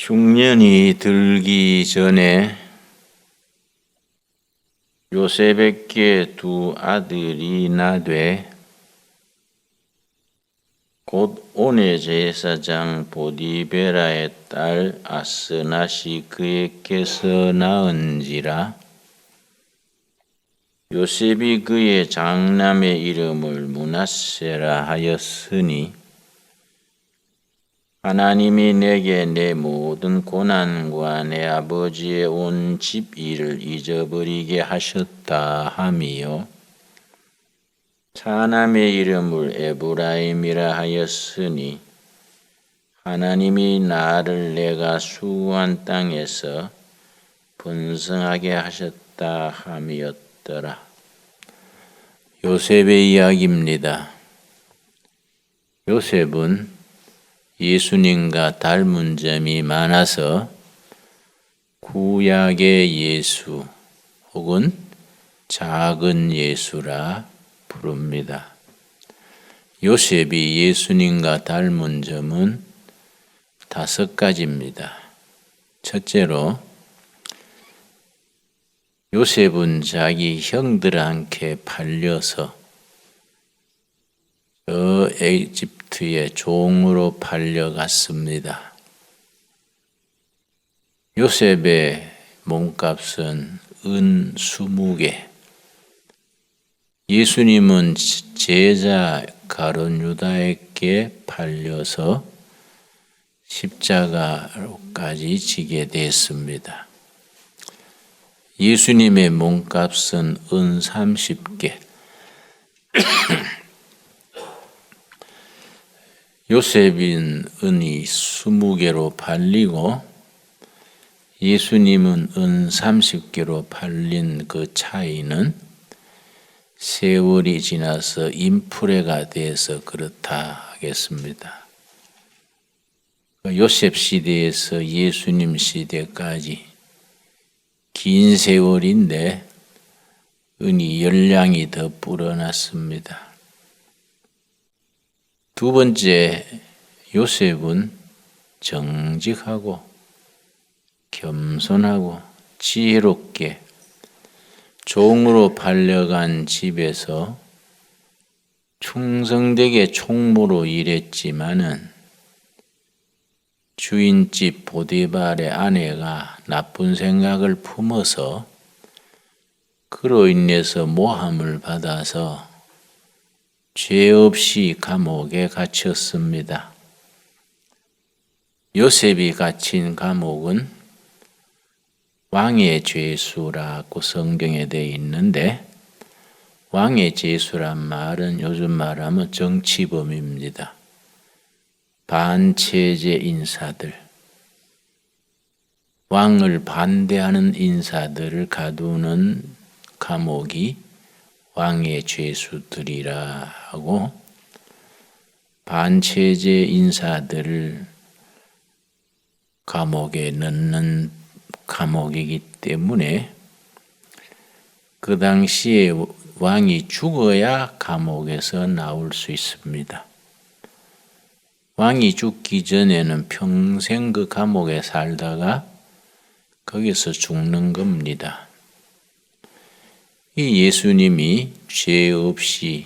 흉년이 들기 전에 요셉에게 두 아들이 나되 곧 온의 제사장 보디베라의 딸 아스낫이 그에게서 낳은지라. 요셉이 그의 장남의 이름을 므낫세라 하였으니 하나님이 내게 내 모든 고난과 내 아버지의 온 집 일을 잊어버리게 하셨다 하미요. 차남의 이름을 에브라임이라 하였으니 하나님이 나를 내가 수고한 땅에서 번성하게 하셨다 함이었더라. 요셉의 이야기입니다. 요셉은 예수님과 닮은 점이 많아서 구약의 예수 혹은 작은 예수라 부릅니다. 요셉이 예수님과 닮은 점은 5가지입니다. 첫째로, 요셉은 자기 형들한테 팔려서 저 에집트의 종으로 팔려갔습니다. 요셉의 몸값은 은 20개. 예수님은 제자 가룟 유다에게 팔려서 십자가로까지 지게 됐습니다. 예수님의 몸값은 은 30개. 요셉인 은이 20개로 팔리고 예수님은 은 30개로 팔린 그 차이는 세월이 지나서 인플레가 돼서 그렇다 하겠습니다. 요셉 시대에서 예수님 시대까지 긴 세월인데 은이 열량이 더 불어났습니다. 두 번째, 요셉은 정직하고 겸손하고 지혜롭게 종으로 팔려간 집에서 충성되게 총무로 일했지만은 주인집 보디발의 아내가 나쁜 생각을 품어서 그로 인해서 모함을 받아서 죄 없이 감옥에 갇혔습니다. 요셉이 갇힌 감옥은 왕의 죄수라고 성경에 되어 있는데 왕의 죄수란 말은 요즘 말하면 정치범입니다. 반체제 인사들, 왕을 반대하는 인사들을 가두는 감옥이 왕의 죄수들이라 하고 반체제 인사들을 감옥에 넣는 감옥이기 때문에 그 당시에 왕이 죽어야 감옥에서 나올 수 있습니다. 왕이 죽기 전에는 평생 그 감옥에 살다가 거기서 죽는 겁니다. 이 예수님이 죄 없이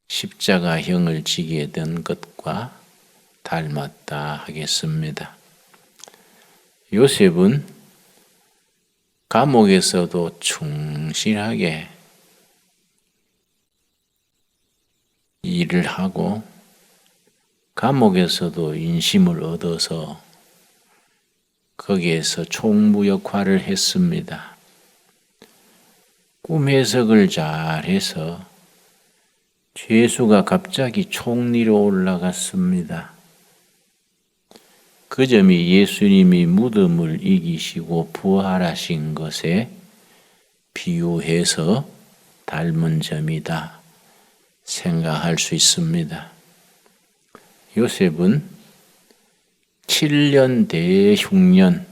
십자가형을 지게 된 것과 닮았다 하겠습니다. 요셉은 감옥에서도 충실하게 일을 하고 감옥에서도 인심을 얻어서 거기에서 총무 역할을 했습니다. 꿈 해석을 잘해서 죄수가 갑자기 총리로 올라갔습니다. 그 점이 예수님이 무덤을 이기시고 부활하신 것에 비유해서 닮은 점이다 생각할 수 있습니다. 요셉은 7년 대흉년,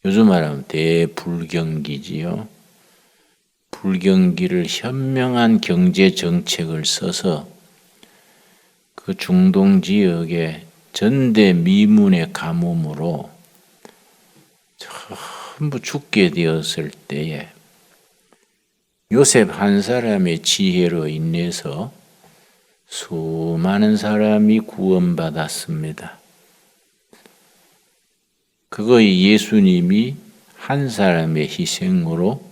요즘 말하면 대불경기지요. 불경기를 현명한 경제 정책을 써서 그 중동 지역에 전대미문의 가뭄으로 전부 죽게 되었을 때에 요셉 한 사람의 지혜로 인해서 수많은 사람이 구원받았습니다. 그거의 예수님이 한 사람의 희생으로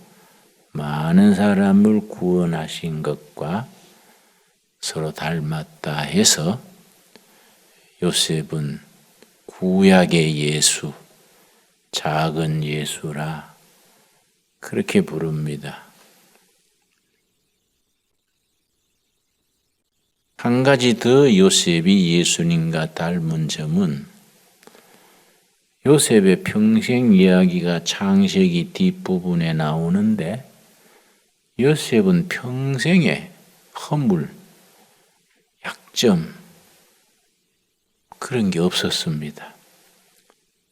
많은 사람을 구원하신 것과 서로 닮았다 해서 요셉은 구약의 예수, 작은 예수라 그렇게 부릅니다. 한 가지 더 요셉이 예수님과 닮은 점은 요셉의 평생 이야기가 창세기 뒷부분에 나오는데 요셉은 평생에 허물, 약점 그런 게 없었습니다.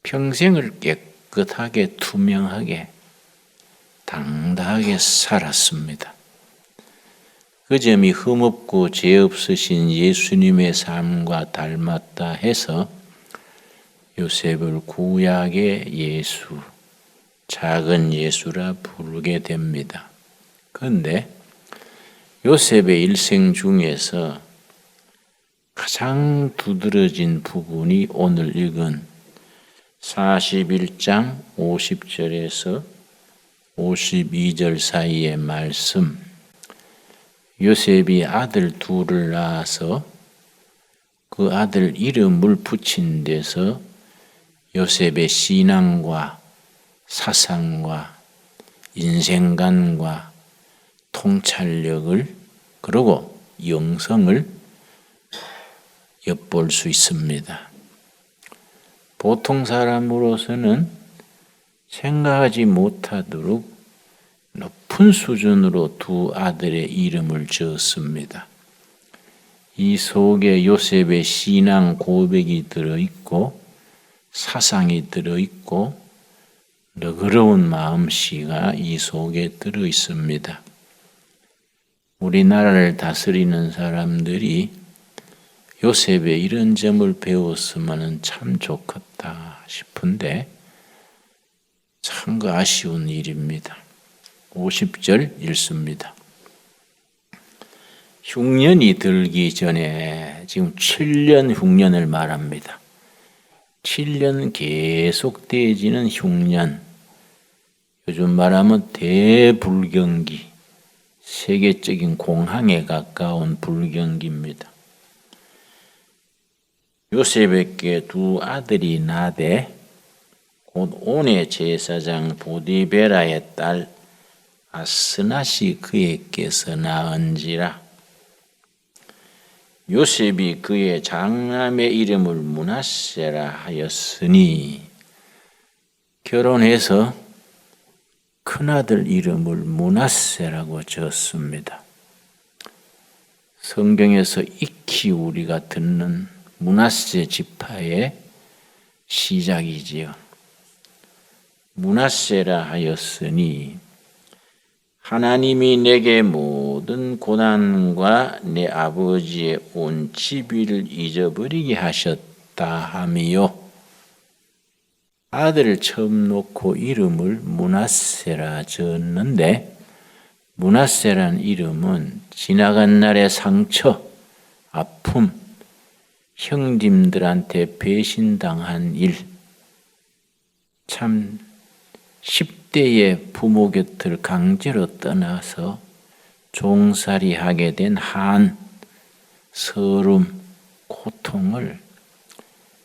평생을 깨끗하게 투명하게 당당하게 살았습니다. 그 점이 흠없고 죄 없으신 예수님의 삶과 닮았다 해서 요셉을 구약의 예수, 작은 예수라 부르게 됩니다. 그런데 요셉의 일생 중에서 가장 두드러진 부분이 오늘 읽은 41장 50절에서 52절 사이의 말씀, 요셉이 아들 둘을 낳아서 그 아들 이름을 붙인 데서 요셉의 신앙과 사상과 인생관과 통찰력을 그리고 영성을 엿볼 수 있습니다. 보통 사람으로서는 생각하지 못하도록 높은 수준으로 두 아들의 이름을 지었습니다. 이 속에 요셉의 신앙 고백이 들어있고 사상이 들어있고 너그러운 마음씨가 이 속에 들어있습니다. 우리나라를 다스리는 사람들이 요셉의 이런 점을 배웠으면 참 좋겠다 싶은데 참 아쉬운 일입니다. 50절 읽습니다. 흉년이 들기 전에 지금 7년 흉년을 말합니다. 7년 계속 되어지는 흉년, 요즘 말하면 대불경기, 세계적인 공황에 가까운 불경기입니다. 요셉에게 두 아들이 나되 곧 온의 제사장 보디베라의 딸 아스낫이 그에게서 낳은지라. 요셉이 그의 장남의 이름을 므낫세라 하였으니 결혼해서 큰아들 이름을 므낫세라고 지었습니다. 성경에서 익히 우리가 듣는 므낫세 지파의 시작이지요. 므낫세라 하였으니 하나님이 내게 모든 고난과 내 아버지의 온 집의를 잊어버리게 하셨다 하미요. 아들을 처음 놓고 이름을 므낫세라 지었는데 므낫세란 이름은 지나간 날의 상처, 아픔, 형님들한테 배신당한 일, 참 10대의 부모 곁을 강제로 떠나서 종살이 하게 된 한 서름, 고통을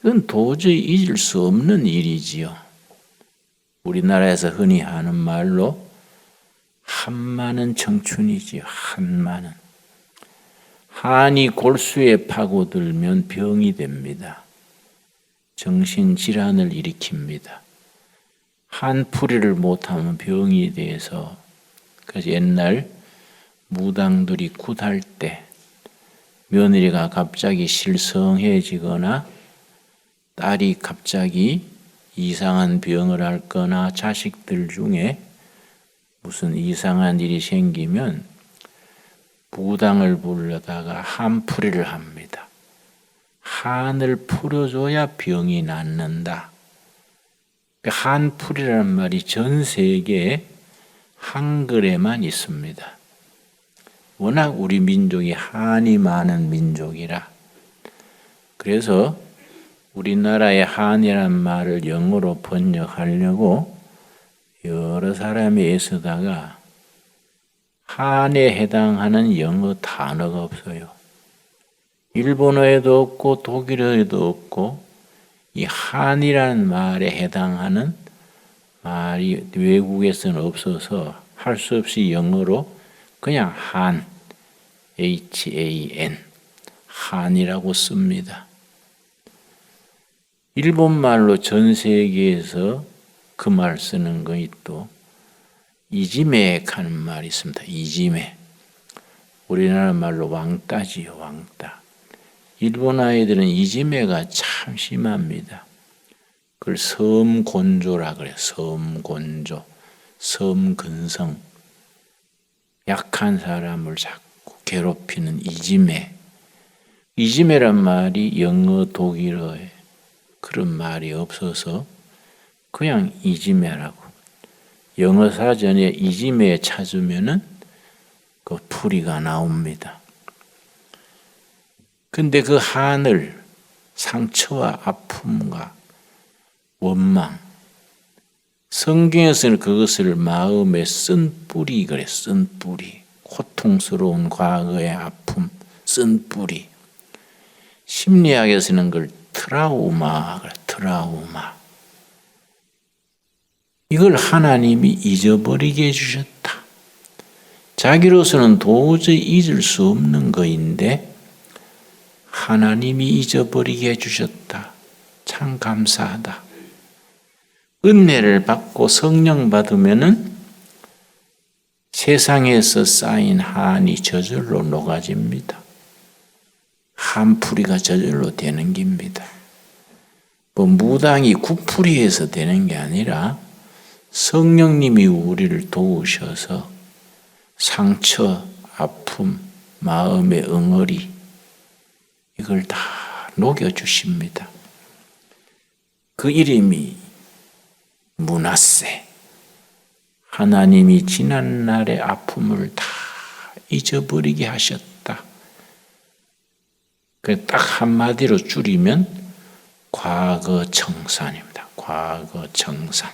이건 도저히 잊을 수 없는 일이지요. 우리나라에서 흔히 하는 말로 한많은 청춘이지요. 한많은. 한이 골수에 파고들면 병이 됩니다. 정신질환을 일으킵니다. 한풀이를 못하면 병이 돼서 그래서 옛날 무당들이 굿할 때 며느리가 갑자기 실성해지거나 딸이 갑자기 이상한 병을 앓거나 자식들 중에 무슨 이상한 일이 생기면 무당을 불러다가 한풀이를 합니다. 한을 풀어줘야 병이 낫는다. 한풀이라는 말이 전 세계에 한글에만 있습니다. 워낙 우리 민족이 한이 많은 민족이라. 그래서 우리나라의 한이라는 말을 영어로 번역하려고 여러 사람이 애쓰다가 한에 해당하는 영어 단어가 없어요. 일본어에도 없고 독일어에도 없고 이 한이라는 말에 해당하는 말이 외국에서는 없어서 할 수 없이 영어로 그냥 한, HAN, 한이라고 씁니다. 일본말로 전 세계에서 그 말 쓰는 것이 또 이지메 하는 말이 있습니다. 이지메. 우리나라 말로 왕따지요, 왕따. 일본 아이들은 이지메가 참 심합니다. 그걸 섬곤조라 그래요. 섬곤조. 섬근성. 약한 사람을 자꾸 괴롭히는 이지메. 이지메란 말이 영어, 독일어에 그런 말이 없어서 그냥 이지메라고. 영어 사전에 이지메 찾으면은 그 풀이가 나옵니다. 근데 그 한을 상처와 아픔과 원망, 성경에서는 그것을 마음에 쓴 뿌리 그래, 쓴 뿌리. 고통스러운 과거의 아픔, 쓴 뿌리. 심리학에서는 그걸 트라우마 그래, 트라우마. 이걸 하나님이 잊어버리게 해주셨다. 자기로서는 도저히 잊을 수 없는 것인데 하나님이 잊어버리게 해주셨다. 참 감사하다. 은혜를 받고 성령 받으면은 세상에서 쌓인 한이 저절로 녹아집니다. 한풀이가 저절로 되는 겁니다. 뭐 무당이 구풀이해서 되는 게 아니라 성령님이 우리를 도우셔서 상처, 아픔, 마음의 응어리 이걸 다 녹여주십니다. 그 이름이 므낫세. 하나님이 지난날의 아픔을 다 잊어버리게 하셨다. 딱 한마디로 줄이면 과거 청산입니다. 과거 청산.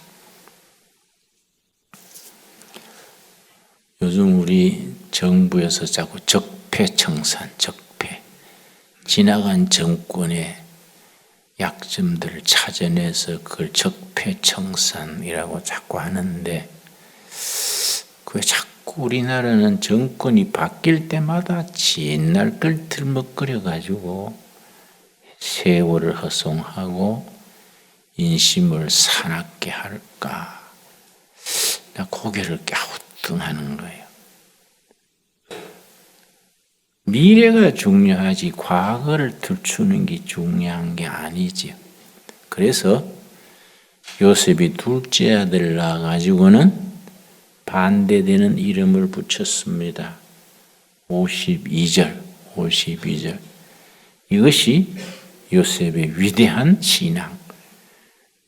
요즘 우리 정부에서 자꾸 적폐청산, 적폐. 지나간 정권의 약점들을 찾아내서 그걸 적폐청산이라고 자꾸 하는데 그 자꾸 우리나라는 정권이 바뀔 때마다 옛날 걸 들먹거려 가지고 세월을 허송하고 인심을 사납게 할까. 나 고개를 갸우뚱하는 거예요. 미래가 중요하지 과거를 들추는 게 중요한 게 아니지요. 그래서 요셉이 둘째 아들 낳아가지고는 반대되는 이름을 붙였습니다. 52절. 이것이 요셉의 위대한 신앙,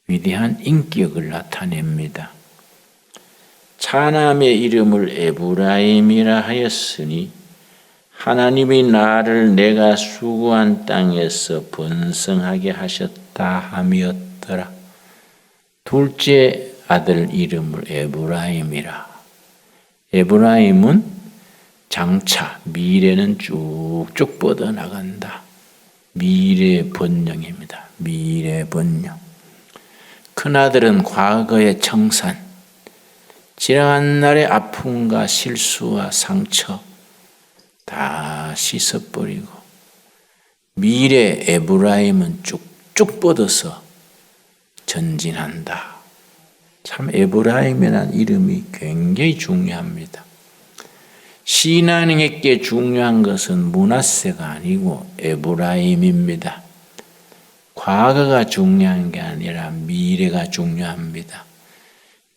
위대한 인격을 나타냅니다. 차남의 이름을 에브라임이라 하였으니 하나님이 나를 내가 수고한 땅에서 번성하게 하셨다 함이었더라. 둘째 아들 이름을 에브라임이라. 에브라임은 장차 미래는 쭉쭉 뻗어나간다. 미래 번영입니다. 미래 번영. 큰아들은 과거의 청산, 지나간 날의 아픔과 실수와 상처 다 씻어버리고 미래 에브라임은 쭉쭉 뻗어서 전진한다. 참 에브라임이라는 이름이 굉장히 중요합니다. 신앙에게 중요한 것은 므낫세가 아니고 에브라임입니다. 과거가 중요한 게 아니라 미래가 중요합니다.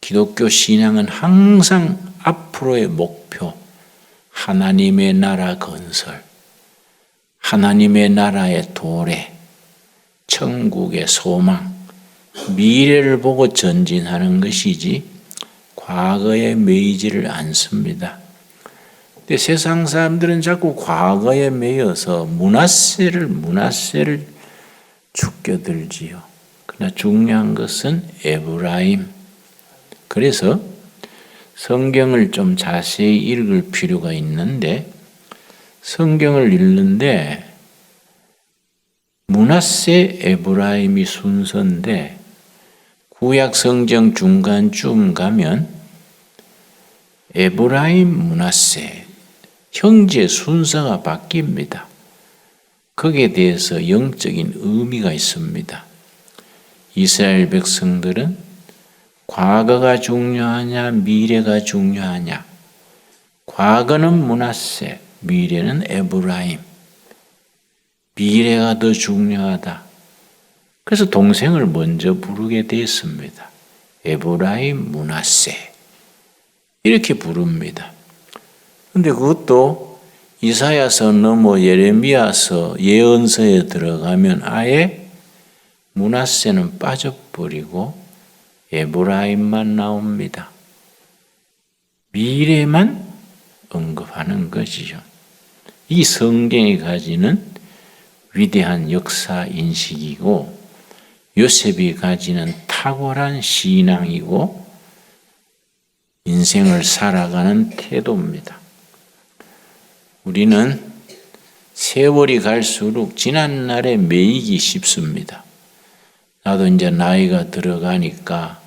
기독교 신앙은 항상 앞으로의 목표, 하나님의 나라 건설, 하나님의 나라의 도래, 천국의 소망, 미래를 보고 전진하는 것이지 과거에 매이지를 않습니다. 근데 세상 사람들은 자꾸 과거에 매여서 문화세를 죽여들지요. 그러나 중요한 것은 에브라임. 그래서 성경을 좀 자세히 읽을 필요가 있는데, 성경을 읽는데 므낫세 에브라임이 순서인데 구약 성경 중간쯤 가면 에브라임 므낫세 형제 순서가 바뀝니다. 거기에 대해서 영적인 의미가 있습니다. 이스라엘 백성들은 과거가 중요하냐 미래가 중요하냐, 과거는 므낫세, 미래는 에브라임, 미래가 더 중요하다. 그래서 동생을 먼저 부르게 됐습니다. 에브라임 므낫세 이렇게 부릅니다. 근데 그것도 이사야서 넘어 예레미야서 예언서에 들어가면 아예 므낫세는 빠져버리고 에브라임만 나옵니다. 미래만 언급하는 것이죠. 이 성경이 가지는 위대한 역사 인식이고 요셉이 가지는 탁월한 신앙이고 인생을 살아가는 태도입니다. 우리는 세월이 갈수록 지난 날에 매이기 쉽습니다. 나도 이제 나이가 들어가니까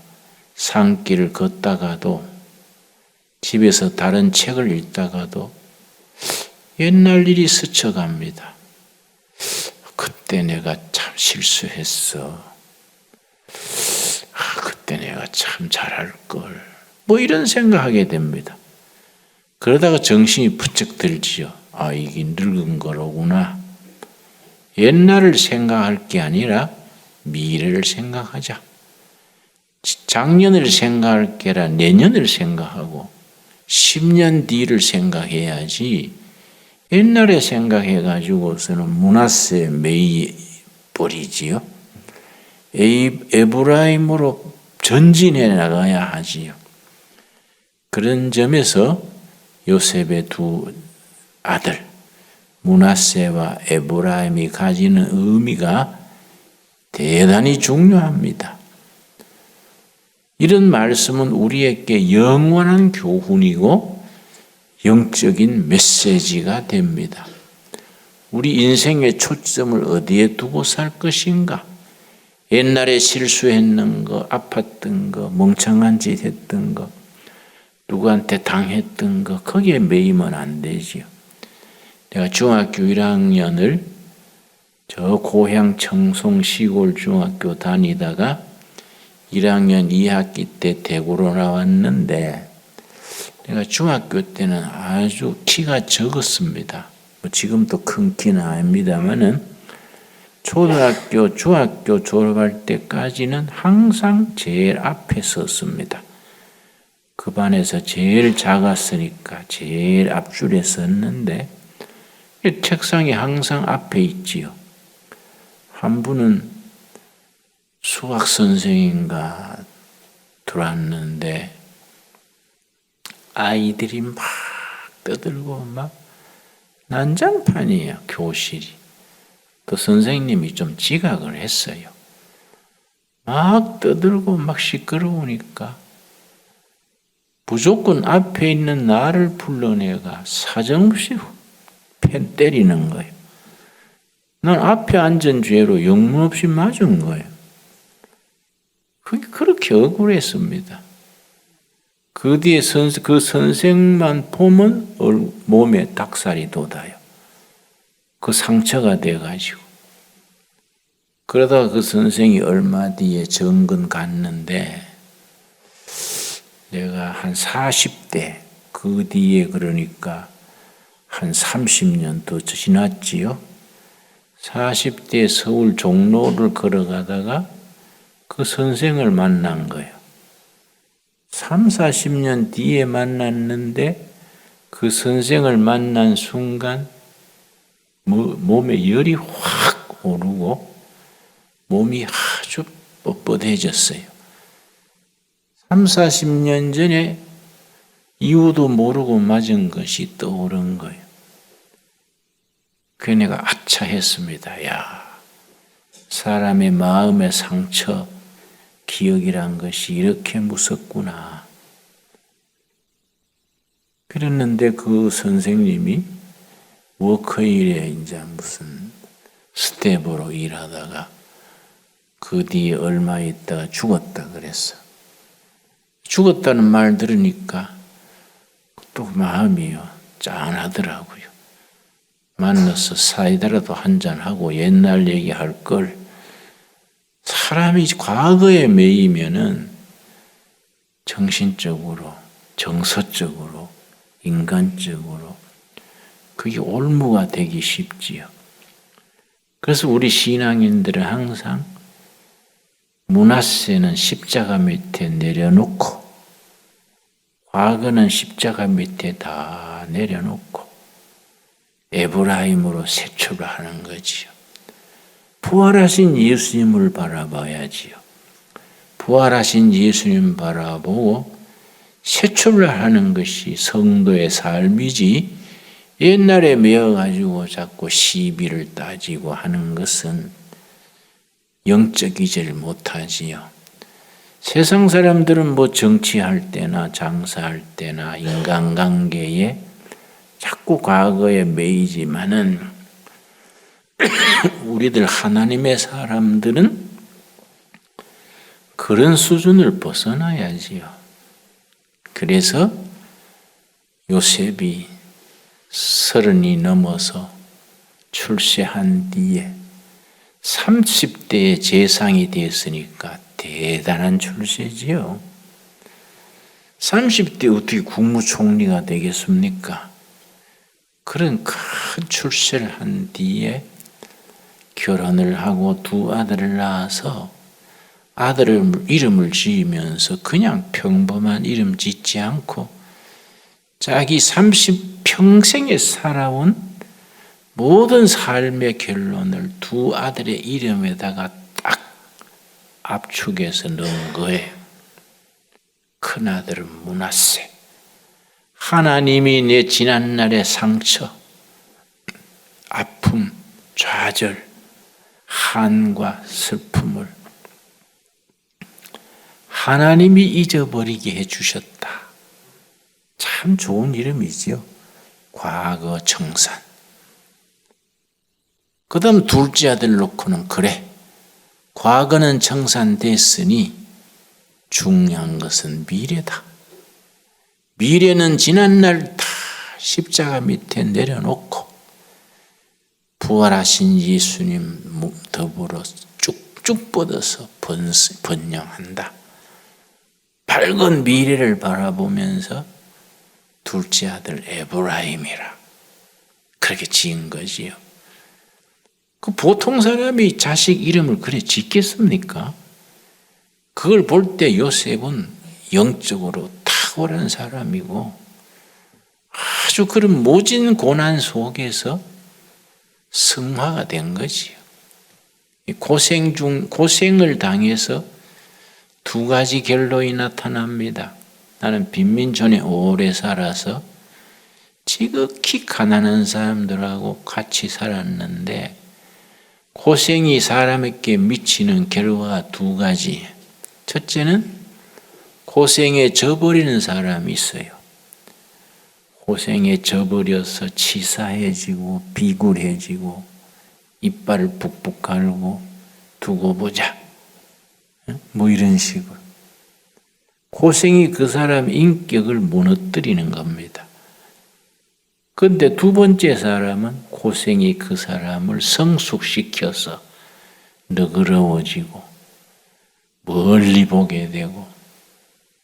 산길을 걷다가도 집에서 다른 책을 읽다가도 옛날 일이 스쳐갑니다. 그때 내가 참 실수했어. 그때 내가 참 잘할 걸. 뭐 이런 생각하게 됩니다. 그러다가 정신이 부쩍 들지요. 이게 늙은 거로구나. 옛날을 생각할 게 아니라 미래를 생각하자. 작년을 생각할 게 아니라 내년을 생각하고 10년 뒤를 생각해야지 옛날에 생각해가지고서는 므낫세에 매이 버리지요. 에브라임으로 전진해 나가야 하지요. 그런 점에서 요셉의 두 아들 므낫세와 에브라임이 가지는 의미가 대단히 중요합니다. 이런 말씀은 우리에게 영원한 교훈이고 영적인 메시지가 됩니다. 우리 인생의 초점을 어디에 두고 살 것인가? 옛날에 실수했는 거, 아팠던 거, 멍청한 짓 했던 거, 누구한테 당했던 거, 거기에 매이면 안 되지요. 내가 중학교 1학년을 저 고향 청송 시골 중학교 다니다가 1학년 2학기 때 대구로 나왔는데 내가 중학교 때는 아주 키가 적었습니다. 지금도 큰 키는 아닙니다만은 초등학교, 중학교 졸업할 때까지는 항상 제일 앞에 섰습니다. 그 반에서 제일 작았으니까 제일 앞줄에 섰는데 책상이 항상 앞에 있지요. 한 분은 수학 선생인가 들어왔는데 아이들이 막 떠들고 막 난장판이에요, 교실이. 또 선생님이 좀 지각을 했어요. 막 떠들고 막 시끄러우니까 무조건 앞에 있는 나를 불러내가 사정없이 펜 때리는 거예요. 난 앞에 앉은 죄로 영문 없이 맞은 거예요. 그게 그렇게 억울했습니다. 그 뒤에 그 선생만 보면 몸에 닭살이 돋아요. 그 상처가 돼가지고. 그러다가 그 선생이 얼마 뒤에 정근 갔는데 내가 한 40대, 그 뒤에 그러니까 한 30년 더 지났지요. 40대 서울 종로를 걸어가다가 그 선생을 만난 거예요. 3, 40년 뒤에 만났는데 그 선생을 만난 순간 몸에 열이 확 오르고 몸이 아주 뻣뻣해졌어요. 3, 40년 전에 이유도 모르고 맞은 것이 떠오른 거예요. 그래서 내가 아차 했습니다. 야, 사람의 마음의 상처, 기억이란 것이 이렇게 무섭구나. 그랬는데 그 선생님이 워커힐에 이제 무슨 스텝으로 일하다가 그 뒤에 얼마 있다가 죽었다 그랬어. 죽었다는 말 들으니까 또 마음이요 짠하더라고요. 만나서 사이다라도 한잔하고 옛날 얘기할 걸. 사람이 과거에 매이면은 정신적으로, 정서적으로, 인간적으로 그게 올무가 되기 쉽지요. 그래서 우리 신앙인들은 항상 므낫세는 십자가 밑에 내려놓고 과거는 십자가 밑에 다 내려놓고 에브라임으로 세출을 하는 거지요. 부활하신 예수님을 바라봐야지요. 부활하신 예수님 바라보고 세출을 하는 것이 성도의 삶이지 옛날에 매여가지고 자꾸 시비를 따지고 하는 것은 영적이질 못하지요. 세상 사람들은 뭐 정치할 때나 장사할 때나 인간관계에 자꾸 과거에 매이지만은 우리들 하나님의 사람들은 그런 수준을 벗어나야지요. 그래서 요셉이 30이 넘어서 출세한 뒤에 30대에 재상이 됐으니까 대단한 출세지요. 30대 어떻게 국무총리가 되겠습니까? 그런 큰 출세를 한 뒤에 결혼을 하고 두 아들을 낳아서 아들을 이름을 지으면서 그냥 평범한 이름 짓지 않고 자기 30평생에 살아온 모든 삶의 결론을 두 아들의 이름에다가 딱 압축해서 넣은 거예요. 큰아들은 므낫세. 하나님이 내 지난날의 상처, 아픔, 좌절, 한과 슬픔을 하나님이 잊어버리게 해주셨다. 참 좋은 이름이지요. 과거 청산. 그 다음 둘째 아들 놓고는 그래. 과거는 청산됐으니 중요한 것은 미래다. 미래는 지난날 다 십자가 밑에 내려놓고 부활하신 예수님 더불어 쭉쭉 뻗어서 번영한다. 밝은 미래를 바라보면서 둘째 아들 에브라임이라 그렇게 지은 거지요. 그 보통 사람이 자식 이름을 그래 짓겠습니까? 그걸 볼 때 요셉은 영적으로 탁월한 사람이고 아주 그런 모진 고난 속에서 승화가 된 거지요. 고생을 당해서 두 가지 결론이 나타납니다. 나는 빈민촌에 오래 살아서 지극히 가난한 사람들하고 같이 살았는데 고생이 사람에게 미치는 결과가 두 가지. 첫째는 고생에 져버리는 사람이 있어요. 고생에 져버려서 치사해지고 비굴해지고 이빨을 북북 갈고 두고 보자. 뭐 이런 식으로. 고생이 그 사람 인격을 무너뜨리는 겁니다. 그런데 두 번째 사람은 고생이 그 사람을 성숙시켜서 너그러워지고 멀리 보게 되고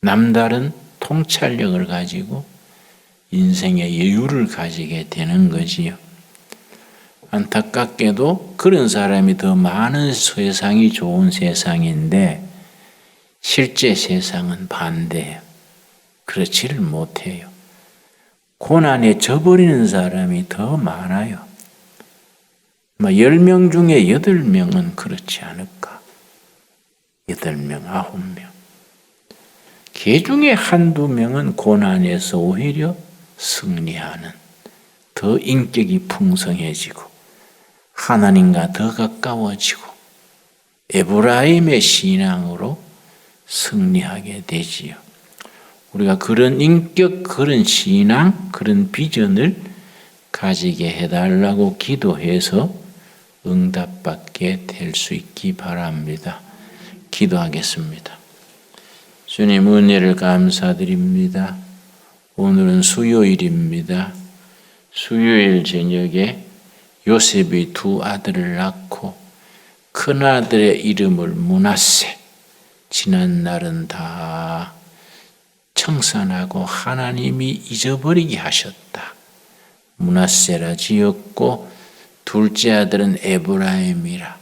남다른 통찰력을 가지고 인생의 여유를 가지게 되는 거지요. 안타깝게도 그런 사람이 더 많은 세상이 좋은 세상인데 실제 세상은 반대예요. 그렇지를 못해요. 고난에 져버리는 사람이 더 많아요. 10명 중에 8명은 그렇지 않을까. 8명, 9명. 개 중에 한두 명은 고난에서 오히려 승리하는, 더 인격이 풍성해지고 하나님과 더 가까워지고 에브라임의 신앙으로 승리하게 되지요. 우리가 그런 인격, 그런 신앙, 그런 비전을 가지게 해달라고 기도해서 응답받게 될 수 있기 바랍니다. 기도하겠습니다. 주님 은혜를 감사드립니다. 오늘은 수요일입니다. 수요일 저녁에 요셉이 두 아들을 낳고 큰아들의 이름을 므낫세, 지난 날은 다 청산하고 하나님이 잊어버리게 하셨다. 므낫세라 지었고 둘째 아들은 에브라임이라.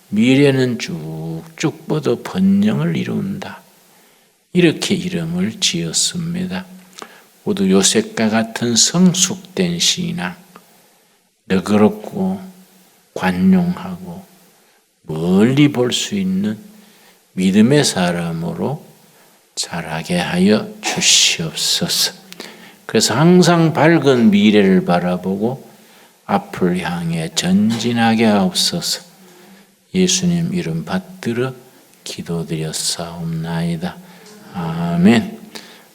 미래는 쭉쭉 뻗어 번영을 이룬다. 이렇게 이름을 지었습니다. 모두 요셉과 같은 성숙된 신앙, 너그럽고 관용하고 멀리 볼 수 있는 믿음의 사람으로 자라게 하여 주시옵소서. 그래서 항상 밝은 미래를 바라보고 앞을 향해 전진하게 하옵소서. 예수님 이름 받들어 기도드렸사옵나이다. 아멘.